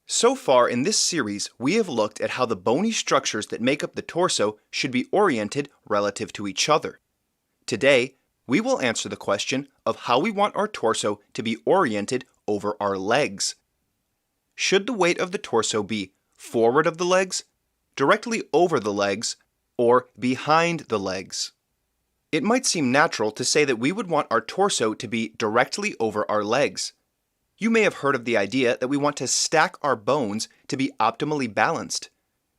So far in this series, we have looked at how the bony structures that make up the torso should be oriented relative to each other. Today, we will answer the question of how we want our torso to be oriented over our legs. Should the weight of the torso be forward of the legs, directly over the legs, or behind the legs? It might seem natural to say that we would want our torso to be directly over our legs. You may have heard of the idea that we want to stack our bones to be optimally balanced.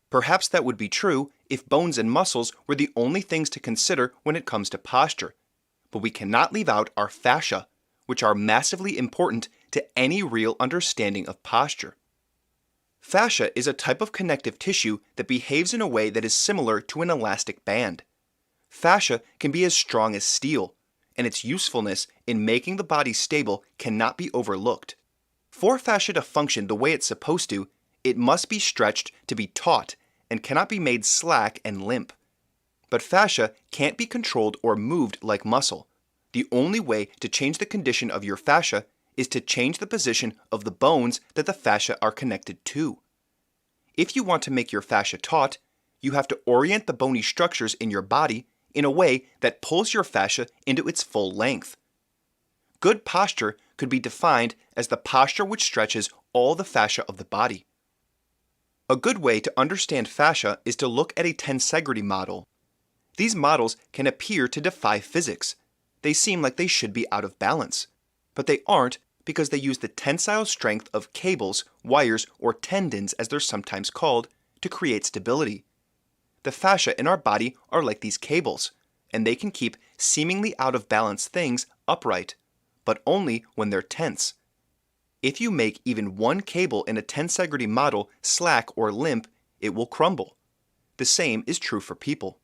Perhaps that would be true if bones and muscles were the only things to consider when it comes to posture. But we cannot leave out our fascia, which are massively important to any real understanding of posture. Fascia is a type of connective tissue that behaves in a way that is similar to an elastic band. Fascia can be as strong as steel, and its usefulness in making the body stable cannot be overlooked. For fascia to function the way it's supposed to, it must be stretched to be taut and cannot be made slack and limp. But fascia can't be controlled or moved like muscle. The only way to change the condition of your fascia is to change the position of the bones that the fascia are connected to. If you want to make your fascia taut, you have to orient the bony structures in your body in a way that pulls your fascia into its full length. Good posture could be defined as the posture which stretches all the fascia of the body. A good way to understand fascia is to look at a tensegrity model. These models can appear to defy physics. They seem like they should be out of balance, but they aren't because they use the tensile strength of cables, wires, or tendons, as they're sometimes called, to create stability. The fascia in our body are like these cables, and they can keep seemingly out of balance things upright, but only when they're tense. If you make even one cable in a tensegrity model slack or limp, it will crumble. The same is true for people.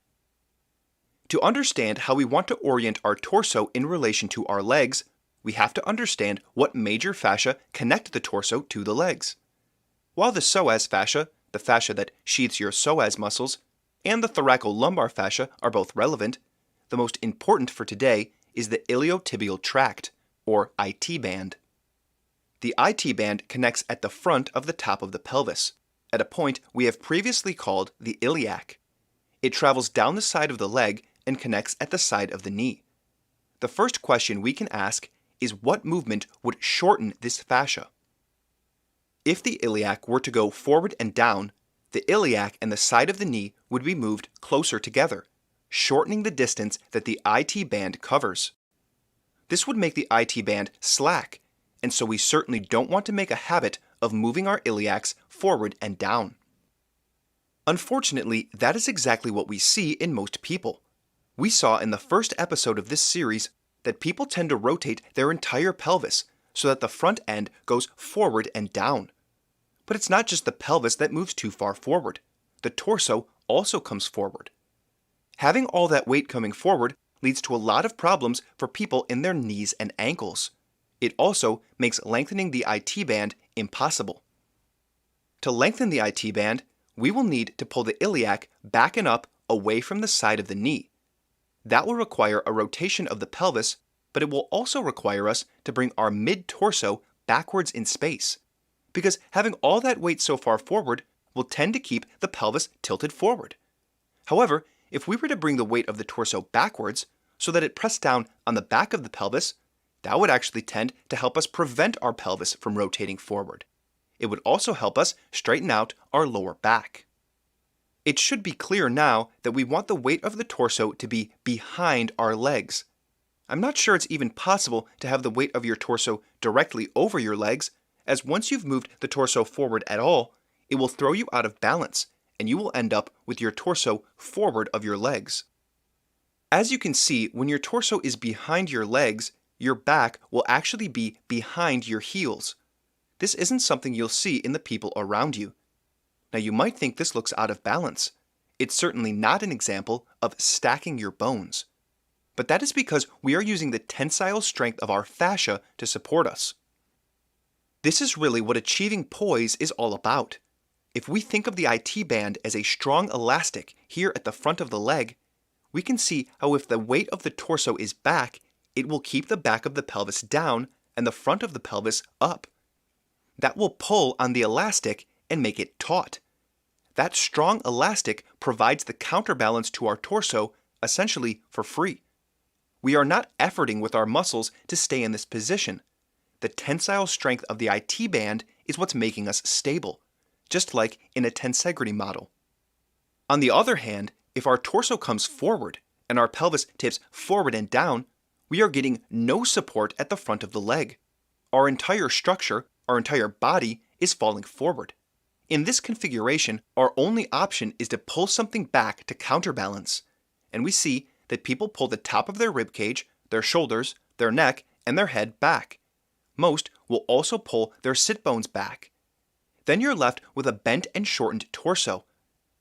To understand how we want to orient our torso in relation to our legs, we have to understand what major fascia connect the torso to the legs. While the psoas fascia, the fascia that sheathes your psoas muscles, and the thoracolumbar fascia are both relevant, the most important for today is the iliotibial tract, or IT band. The IT band connects at the front of the top of the pelvis, at a point we have previously called the iliac. It travels down the side of the leg and connects at the side of the knee. The first question we can ask is what movement would shorten this fascia? If the iliac were to go forward and down, the iliac and the side of the knee would be moved closer together, shortening the distance that the IT band covers. This would make the IT band slack, and so we certainly don't want to make a habit of moving our iliacs forward and down. Unfortunately, that is exactly what we see in most people. We saw in the first episode of this series that people tend to rotate their entire pelvis so that the front end goes forward and down. But it's not just the pelvis that moves too far forward. The torso also comes forward. Having all that weight coming forward leads to a lot of problems for people in their knees and ankles. It also makes lengthening the IT band impossible. To lengthen the IT band, we will need to pull the iliac back and up away from the side of the knee. That will require a rotation of the pelvis, but it will also require us to bring our mid-torso backwards in space, because having all that weight so far forward will tend to keep the pelvis tilted forward. However, if we were to bring the weight of the torso backwards so that it pressed down on the back of the pelvis, that would actually tend to help us prevent our pelvis from rotating forward. It would also help us straighten out our lower back. It should be clear now that we want the weight of the torso to be behind our legs. I'm not sure it's even possible to have the weight of your torso directly over your legs, as once you've moved the torso forward at all, it will throw you out of balance, and you will end up with your torso forward of your legs. As you can see, when your torso is behind your legs, your back will actually be behind your heels. This isn't something you'll see in the people around you. Now you might think this looks out of balance. It's certainly not an example of stacking your bones. But that is because we are using the tensile strength of our fascia to support us. This is really what achieving poise is all about. If we think of the IT band as a strong elastic here at the front of the leg, we can see how if the weight of the torso is back, it will keep the back of the pelvis down and the front of the pelvis up. that will pull on the elastic and make it taut. That strong elastic provides the counterbalance to our torso essentially for free. We are not efforting with our muscles to stay in this position. The tensile strength of the IT band is what's making us stable, just like in a tensegrity model. On the other hand, if our torso comes forward and our pelvis tips forward and down, we are getting no support at the front of the leg. Our entire structure, our entire body, is falling forward. In this configuration, our only option is to pull something back to counterbalance. And we see that people pull the top of their ribcage, their shoulders, their neck, and their head back. Most will also pull their sit bones back. Then you're left with a bent and shortened torso,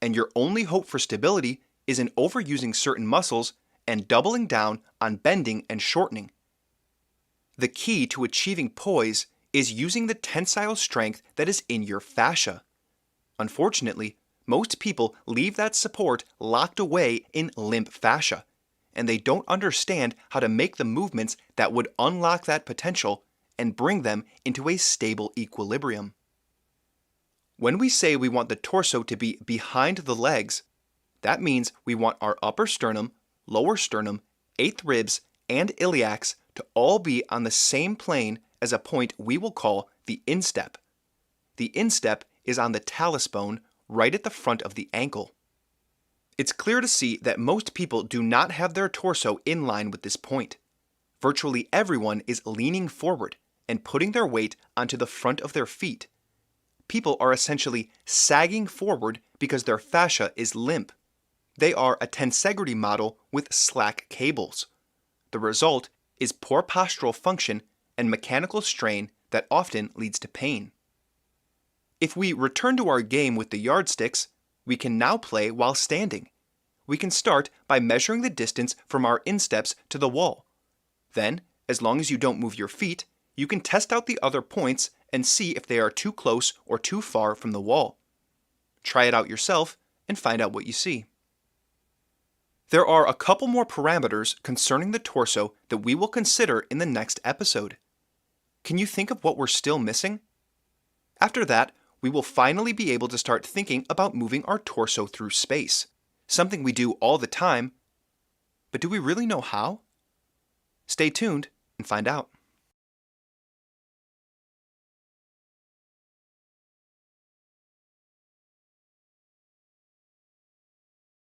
and your only hope for stability is in overusing certain muscles and doubling down on bending and shortening. The key to achieving poise is using the tensile strength that is in your fascia. Unfortunately, most people leave that support locked away in limp fascia, and they don't understand how to make the movements that would unlock that potential and bring them into a stable equilibrium. When we say we want the torso to be behind the legs, that means we want our upper sternum, lower sternum, eighth ribs, and iliacs to all be on the same plane as a point we will call the instep. The instep is on the talus bone right at the front of the ankle. It's clear to see that most people do not have their torso in line with this point. Virtually everyone is leaning forward and putting their weight onto the front of their feet. People are essentially sagging forward because their fascia is limp. They are a tensegrity model with slack cables. The result is poor postural function and mechanical strain that often leads to pain. If we return to our game with the yardsticks, we can now play while standing. We can start by measuring the distance from our insteps to the wall. Then, as long as you don't move your feet, you can test out the other points and see if they are too close or too far from the wall. Try it out yourself and find out what you see. There are a couple more parameters concerning the torso that we will consider in the next episode. Can you think of what we're still missing? After that, we will finally be able to start thinking about moving our torso through space, something we do all the time. But do we really know how? Stay tuned and find out.